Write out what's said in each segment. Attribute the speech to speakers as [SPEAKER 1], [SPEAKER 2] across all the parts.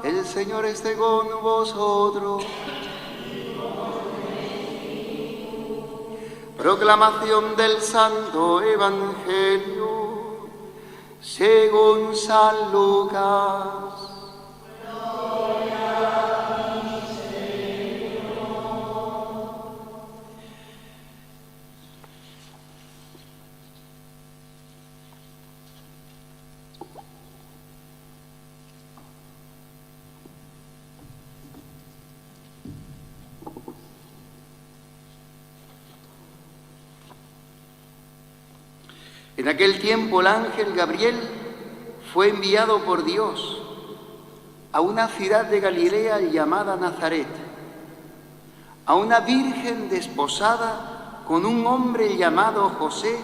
[SPEAKER 1] El Señor esté con vosotros. Proclamación del Santo Evangelio según San Lucas. En aquel tiempo el ángel Gabriel fue enviado por Dios a una ciudad de Galilea llamada Nazaret, a una virgen desposada con un hombre llamado José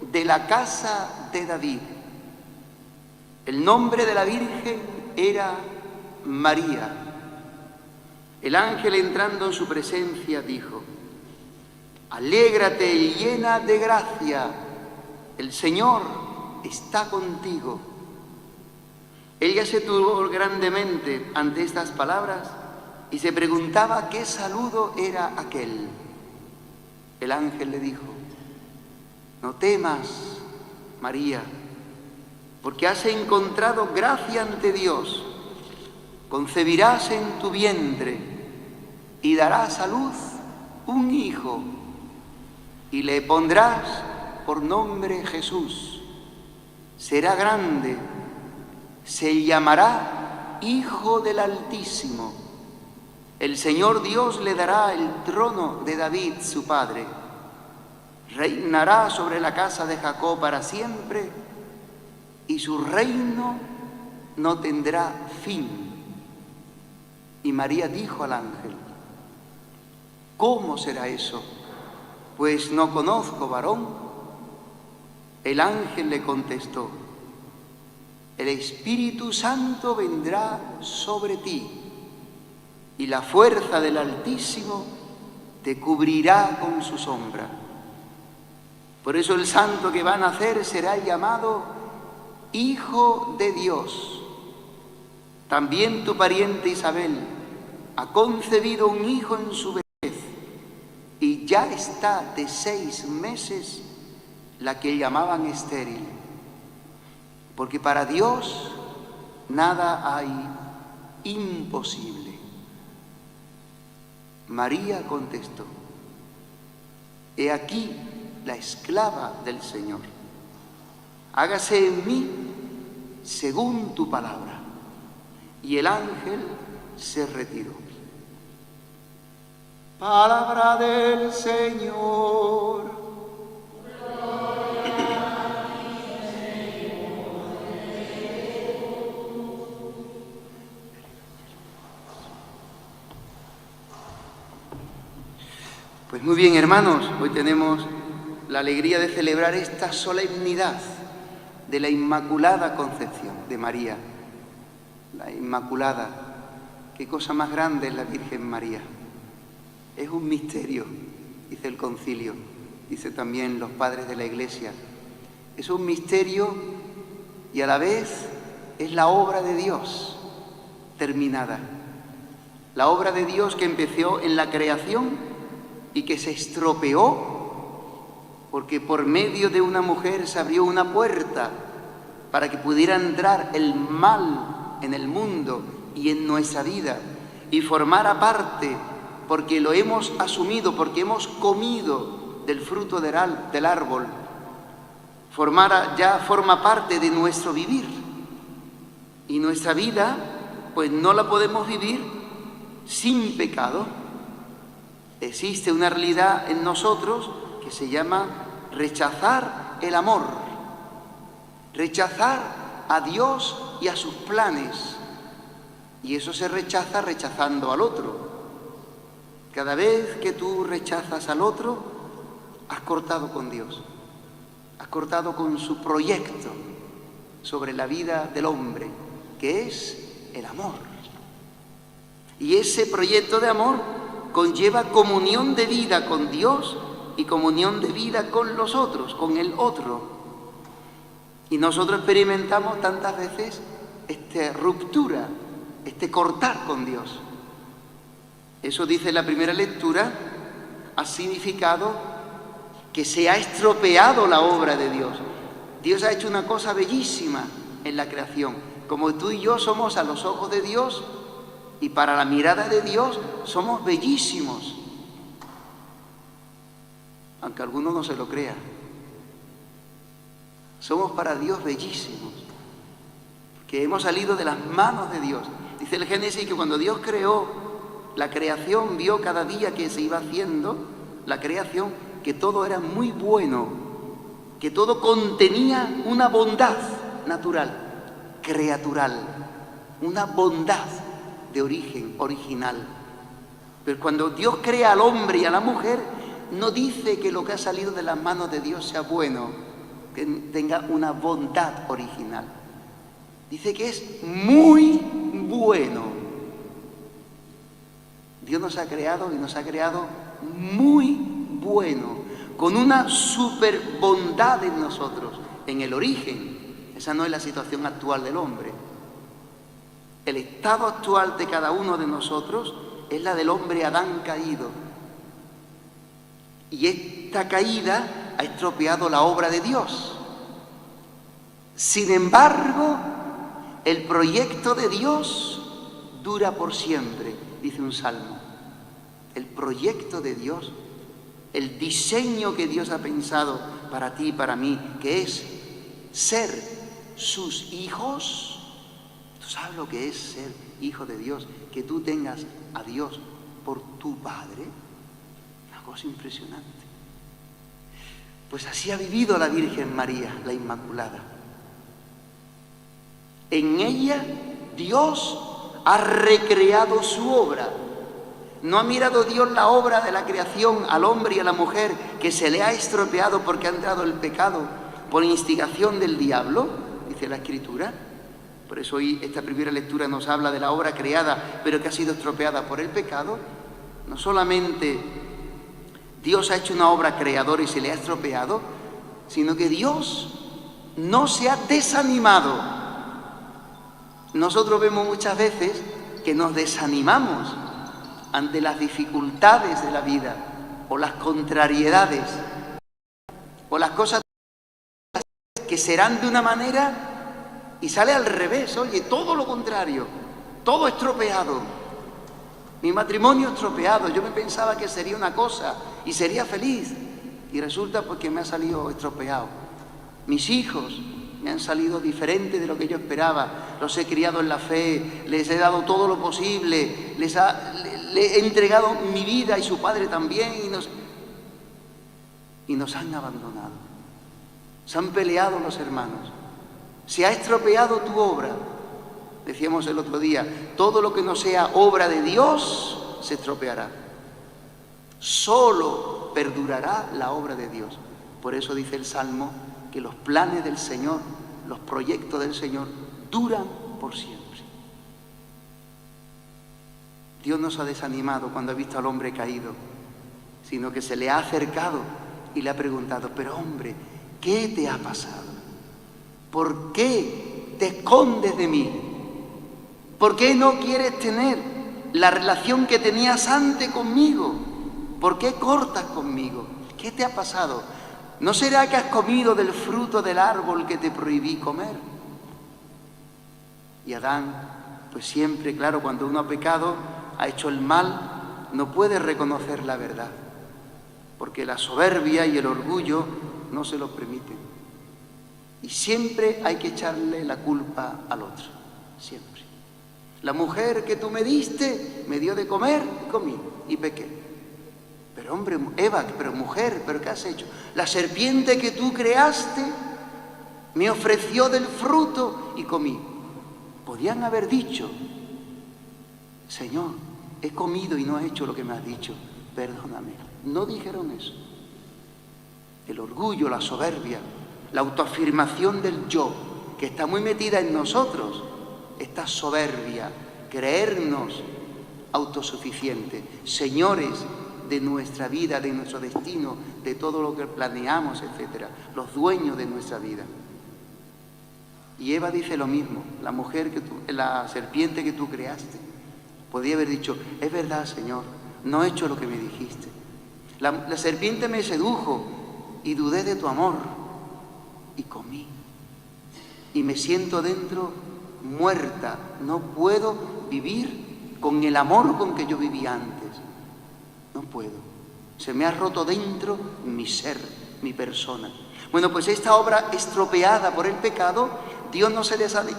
[SPEAKER 1] de la casa de David. El nombre de la virgen era María. El ángel, entrando en su presencia, dijo: «Alégrate, llena de gracia, el Señor está contigo». Ella se turbó grandemente ante estas palabras y se preguntaba qué saludo era aquel. El ángel le dijo: «No temas, María, porque has encontrado gracia ante Dios. Concebirás en tu vientre y darás a luz un hijo y le pondrás por nombre Jesús. Será grande, se llamará Hijo del Altísimo. El Señor Dios le dará el trono de David, su padre. Reinará sobre la casa de Jacob para siempre, y su reino no tendrá fin». Y María dijo al ángel: «¿Cómo será eso? Pues no conozco varón». El ángel le contestó: «El Espíritu Santo vendrá sobre ti, y la fuerza del Altísimo te cubrirá con su sombra. Por eso el santo que va a nacer será llamado Hijo de Dios. También tu pariente Isabel ha concebido un hijo en su vejez, y ya está de 6 meses la que llamaban estéril, porque para Dios nada hay imposible». María contestó: «He aquí la esclava del Señor. Hágase en mí según tu palabra». Y el ángel se retiró. Palabra del Señor. Pues muy bien, hermanos, hoy tenemos la alegría de celebrar esta solemnidad de la Inmaculada Concepción de María. La Inmaculada, qué cosa más grande es la Virgen María. Es un misterio, dice el concilio, dice también los padres de la Iglesia. Es un misterio y a la vez es la obra de Dios terminada. La obra de Dios que empezó en la creación y que se estropeó porque por medio de una mujer se abrió una puerta para que pudiera entrar el mal en el mundo y en nuestra vida y formara parte, porque lo hemos asumido, porque hemos comido del fruto del árbol, forma parte de nuestro vivir. Y nuestra vida, pues no la podemos vivir sin pecado. Existe una realidad en nosotros que se llama rechazar el amor, rechazar a Dios y a sus planes. Y eso se rechaza rechazando al otro. Cada vez que tú rechazas al otro, has cortado con Dios, has cortado con su proyecto sobre la vida del hombre, que es el amor. Y ese proyecto de amor conlleva comunión de vida con Dios y comunión de vida con los otros, con el otro. Y nosotros experimentamos tantas veces esta ruptura este cortar con Dios. Eso dice la primera lectura, ha significado que se ha estropeado la obra de Dios. Dios ha hecho una cosa bellísima en la creación. Como tú y yo somos a los ojos de Dios y para la mirada de Dios somos bellísimos. Aunque alguno no se lo crea. Somos para Dios bellísimos. Que hemos salido de las manos de Dios. Dice el Génesis que cuando Dios creó la creación, vio cada día que se iba haciendo la creación, que todo era muy bueno, que todo contenía una bondad natural, creatural, una bondad de origen, original. Pero cuando Dios crea al hombre y a la mujer, no dice que lo que ha salido de las manos de Dios sea bueno, que tenga una bondad original. Dice que es muy bueno. Dios nos ha creado y nos ha creado muy bueno, con una super bondad en nosotros, en el origen. Esa no es la situación actual del hombre. El estado actual de cada uno de nosotros es la del hombre Adán caído. Y esta caída ha estropeado la obra de Dios. Sin embargo, el proyecto de Dios dura por siempre, dice un salmo. El proyecto de Dios, el diseño que Dios ha pensado para ti y para mí, que es ser sus hijos. ¿Tú sabes lo que es ser hijo de Dios? Que tú tengas a Dios por tu Padre. Una cosa impresionante. Pues así ha vivido la Virgen María, la Inmaculada. En ella Dios ha recreado su obra. ¿No ha mirado Dios la obra de la creación al hombre y a la mujer que se le ha estropeado porque ha entrado el pecado por instigación del diablo? Dice la Escritura. Por eso hoy esta primera lectura nos habla de la obra creada, pero que ha sido estropeada por el pecado. No solamente Dios ha hecho una obra creadora y se le ha estropeado, sino que Dios no se ha desanimado. Nosotros vemos muchas veces que nos desanimamos ante las dificultades de la vida, o las contrariedades, o las cosas que serán de una manera y sale al revés. Oye, todo lo contrario, todo estropeado. Mi matrimonio estropeado, yo me pensaba que sería una cosa y sería feliz, y resulta pues que me ha salido estropeado. Mis hijos me han salido diferentes de lo que yo esperaba. Los he criado en la fe, les he dado todo lo posible, les he entregado mi vida y su padre también, y nos han abandonado. Se han peleado los hermanos. Se ha estropeado tu obra. Decíamos el otro día, todo lo que no sea obra de Dios se estropeará. Solo perdurará la obra de Dios. Por eso dice el Salmo que los planes del Señor, los proyectos del Señor duran por siempre. Dios no se ha desanimado cuando ha visto al hombre caído, sino que se le ha acercado y le ha preguntado, pero hombre, ¿qué te ha pasado? ¿Por qué te escondes de mí? ¿Por qué no quieres tener la relación que tenías antes conmigo? ¿Por qué cortas conmigo? ¿Qué te ha pasado? ¿No será que has comido del fruto del árbol que te prohibí comer? Y Adán, pues siempre, claro, cuando uno ha pecado, ha hecho el mal, no puede reconocer la verdad, porque la soberbia y el orgullo no se lo permiten. Y siempre hay que echarle la culpa al otro, siempre. La mujer que tú me diste me dio de comer y comí y pequé. Pero hombre, Eva, pero mujer, ¿pero qué has hecho? La serpiente que tú creaste me ofreció del fruto y comí. Podían haber dicho, Señor, he comido y no he hecho lo que me has dicho, perdóname. No dijeron eso. El orgullo, la soberbia, la autoafirmación del yo, que está muy metida en nosotros, esta soberbia, creernos autosuficientes, señores de nuestra vida, de nuestro destino, de todo lo que planeamos, etcétera, los dueños de nuestra vida. Y Eva dice lo mismo, la serpiente que tú creaste. Podía haber dicho, es verdad, Señor, no he hecho lo que me dijiste. La serpiente me sedujo y dudé de tu amor y comí. Y me siento dentro muerta, no puedo vivir con el amor con que yo vivía antes. No puedo. Se me ha roto dentro mi ser, mi persona. Bueno, pues esta obra estropeada por el pecado, Dios no se desanima,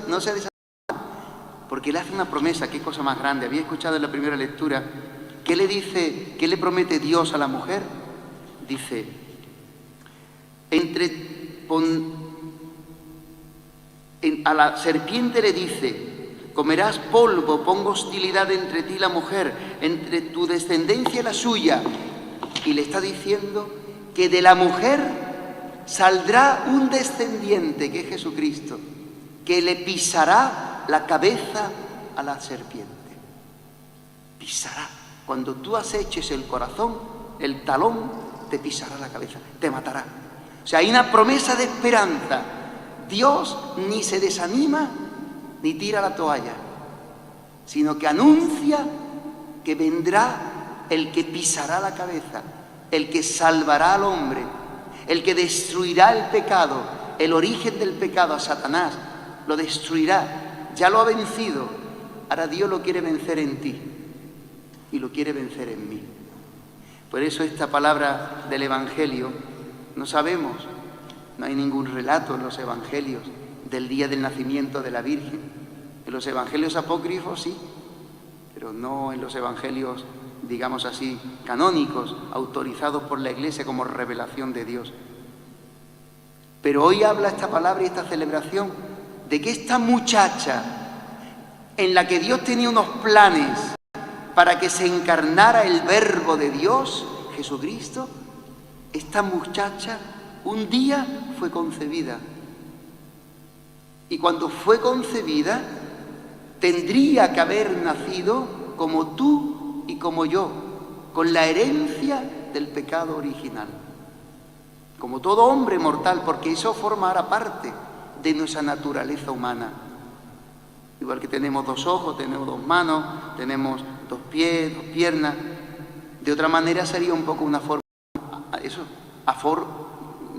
[SPEAKER 1] porque le hace una promesa. Qué cosa más grande. Había escuchado en la primera lectura, ¿qué le promete Dios a la mujer? Dice, a la serpiente le dice, comerás polvo, pongo hostilidad entre ti y la mujer, entre tu descendencia y la suya. Y le está diciendo que de la mujer saldrá un descendiente, que es Jesucristo, que le pisará la cabeza a la serpiente. Pisará. Cuando tú aceches el corazón, el talón te pisará la cabeza, te matará. O sea, hay una promesa de esperanza. Dios ni se desanima ni tira la toalla, sino que anuncia que vendrá el que pisará la cabeza, el que salvará al hombre, el que destruirá el pecado, el origen del pecado, a Satanás, lo destruirá, ya lo ha vencido. Ahora Dios lo quiere vencer en ti y lo quiere vencer en mí. Por eso esta palabra del Evangelio, no sabemos, no hay ningún relato en los Evangelios del día del nacimiento de la Virgen. En los Evangelios apócrifos sí, pero no en los Evangelios, digamos así, canónicos, autorizados por la Iglesia como revelación de Dios. Pero hoy habla esta palabra y esta celebración de que esta muchacha, en la que Dios tenía unos planes para que se encarnara el Verbo de Dios, Jesucristo, esta muchacha un día fue concebida. Y cuando fue concebida, tendría que haber nacido como tú y como yo, con la herencia del pecado original. Como todo hombre mortal, porque eso formará parte de nuestra naturaleza humana. Igual que tenemos 2 ojos, tenemos 2 manos, tenemos 2 pies, 2 piernas. De otra manera sería un poco una forma,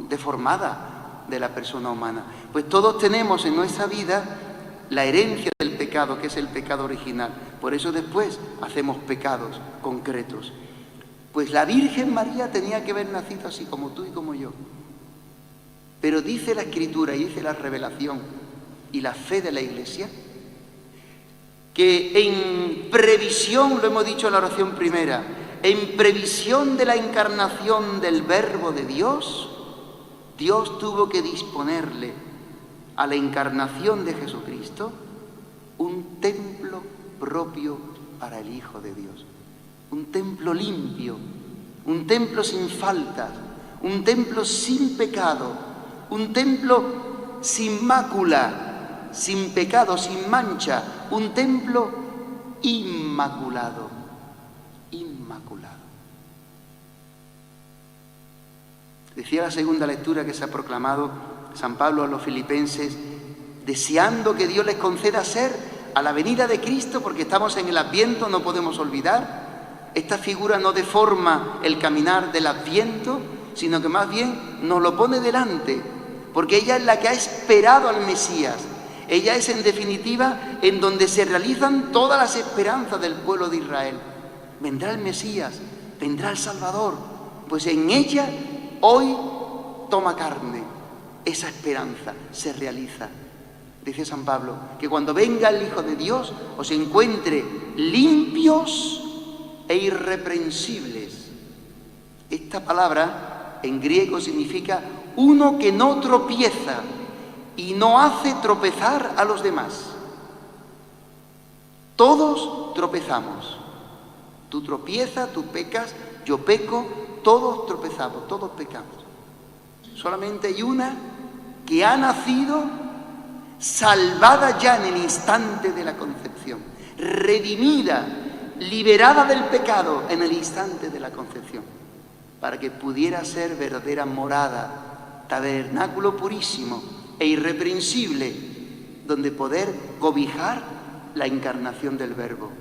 [SPEAKER 1] deformada de la persona humana. Pues todos tenemos en nuestra vida la herencia del pecado, que es el pecado original. Por eso después hacemos pecados concretos. Pues la Virgen María tenía que haber nacido así como tú y como yo. Pero dice la Escritura y dice la revelación y la fe de la Iglesia que en previsión, lo hemos dicho en la oración primera, en previsión de la encarnación del Verbo de Dios, Dios tuvo que disponerle a la encarnación de Jesucristo un templo propio para el Hijo de Dios. Un templo limpio, un templo sin faltas, un templo sin pecado, un templo sin mácula, sin pecado, sin mancha, un templo inmaculado, inmaculado. Decía la segunda lectura que se ha proclamado San Pablo a los filipenses, deseando que Dios les conceda ser a la venida de Cristo, porque estamos en el Adviento, no podemos olvidar. Esta figura no deforma el caminar del Adviento, sino que más bien nos lo pone delante, porque ella es la que ha esperado al Mesías. Ella es, en definitiva, en donde se realizan todas las esperanzas del pueblo de Israel. Vendrá el Mesías, vendrá el Salvador, pues en ella hoy toma carne. Esa esperanza se realiza. Dice San Pablo, que cuando venga el Hijo de Dios os encuentre limpios e irreprensibles. Esta palabra en griego significa uno que no tropieza y no hace tropezar a los demás. Todos tropezamos. Tú tropiezas, tú pecas, yo peco, todos tropezamos, todos pecamos. Solamente hay una que ha nacido salvada ya en el instante de la concepción, redimida, liberada del pecado en el instante de la concepción, para que pudiera ser verdadera morada, tabernáculo purísimo e irreprensible donde poder cobijar la encarnación del Verbo.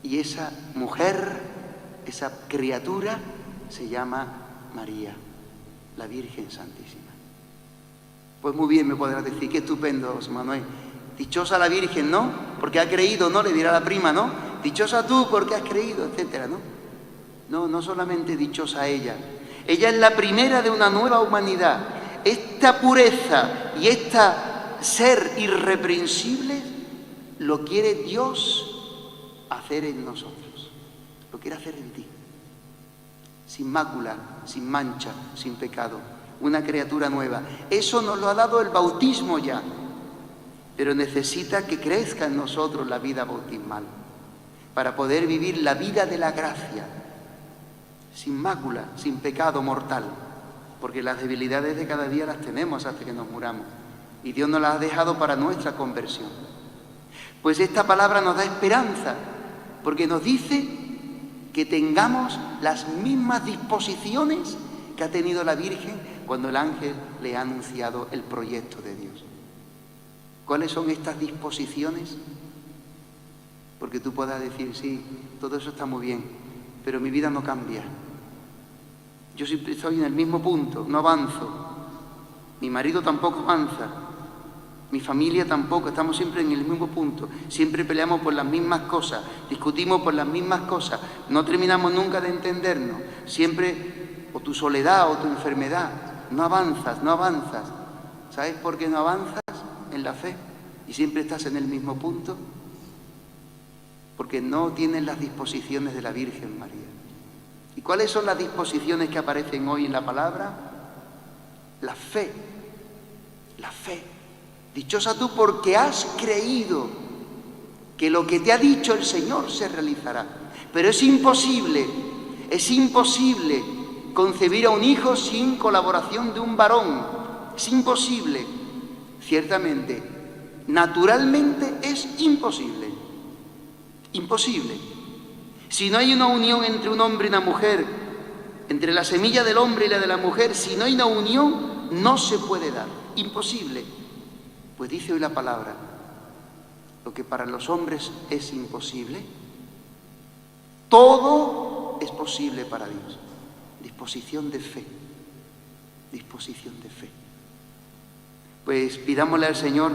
[SPEAKER 1] Y esa mujer, esa criatura, se llama María, la Virgen Santísima. Pues muy bien, me podrás decir, qué estupendo, José Manuel. Dichosa la Virgen, ¿no? Porque ha creído, ¿no? Le dirá la prima, ¿no? Dichosa tú porque has creído, etcétera, ¿no? No, no solamente dichosa ella. Ella es la primera de una nueva humanidad. Esta pureza y este ser irreprensible lo quiere Dios hacer en nosotros. Lo quiere hacer en ti. Sin mácula, sin mancha, sin pecado. Una criatura nueva. Eso nos lo ha dado el bautismo ya. Pero necesita que crezca en nosotros la vida bautismal para poder vivir la vida de la gracia, sin mácula, sin pecado mortal, porque las debilidades de cada día las tenemos hasta que nos muramos y Dios nos las ha dejado para nuestra conversión. Pues esta palabra nos da esperanza, porque nos dice que tengamos las mismas disposiciones que ha tenido la Virgen cuando el ángel le ha anunciado el proyecto de Dios. ¿Cuáles son estas disposiciones? Porque tú puedas decir, sí, todo eso está muy bien, pero mi vida no cambia. Yo siempre estoy en el mismo punto, no avanzo. Mi marido tampoco avanza. Mi familia tampoco, estamos siempre en el mismo punto. Siempre peleamos por las mismas cosas, discutimos por las mismas cosas, no terminamos nunca de entendernos. Siempre, o tu soledad o tu enfermedad, no avanzas, no avanzas. ¿Sabes por qué no avanzas en la fe y siempre estás en el mismo punto? Porque no tienes las disposiciones de la Virgen María. ¿Y cuáles son las disposiciones que aparecen hoy en la palabra? La fe. La fe. Dichosa tú porque has creído que lo que te ha dicho el Señor se realizará. Pero es imposible concebir a un hijo sin colaboración de un varón. Es imposible. Ciertamente, naturalmente es imposible. Imposible. Si no hay una unión entre un hombre y una mujer, entre la semilla del hombre y la de la mujer, si no hay una unión, no se puede dar. Imposible. Pues dice hoy la palabra, lo que para los hombres es imposible, todo es posible para Dios. Disposición de fe. Disposición de fe. Pues pidámosle al Señor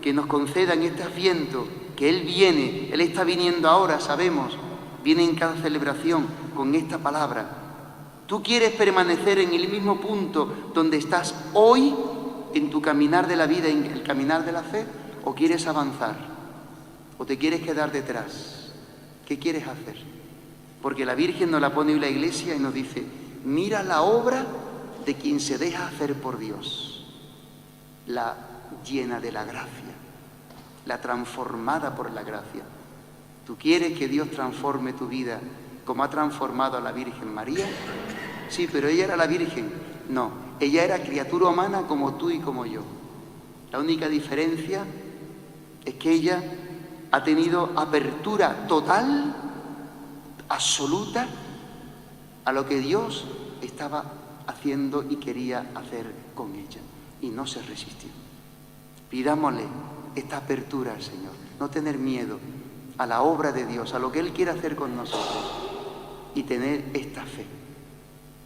[SPEAKER 1] que nos conceda en este Adviento, que Él viene, Él está viniendo ahora, sabemos, viene en cada celebración con esta palabra. ¿Tú quieres permanecer en el mismo punto donde estás hoy, en tu caminar de la vida, en el caminar de la fe, o quieres avanzar? ¿O te quieres quedar detrás? ¿Qué quieres hacer? Porque la Virgen nos la pone hoy la Iglesia y nos dice, mira la obra de quien se deja hacer por Dios, la llena de la gracia, la transformada por la gracia. ¿Tú quieres que Dios transforme tu vida como ha transformado a la Virgen María? Sí, pero ella era la Virgen. No, ella era criatura humana como tú y como yo. La única diferencia es que ella ha tenido apertura total, absoluta, a lo que Dios estaba haciendo y quería hacer con ella. Y no se resistió. Pidámosle esta apertura al Señor, no tener miedo a la obra de Dios, a lo que Él quiere hacer con nosotros, y tener esta fe.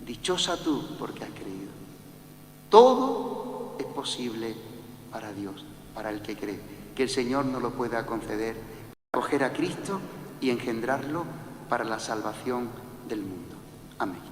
[SPEAKER 1] Dichosa tú porque has creído. Todo es posible para Dios, para el que cree. Que el Señor nos lo pueda conceder, acoger a Cristo y engendrarlo para la salvación del mundo. Amén.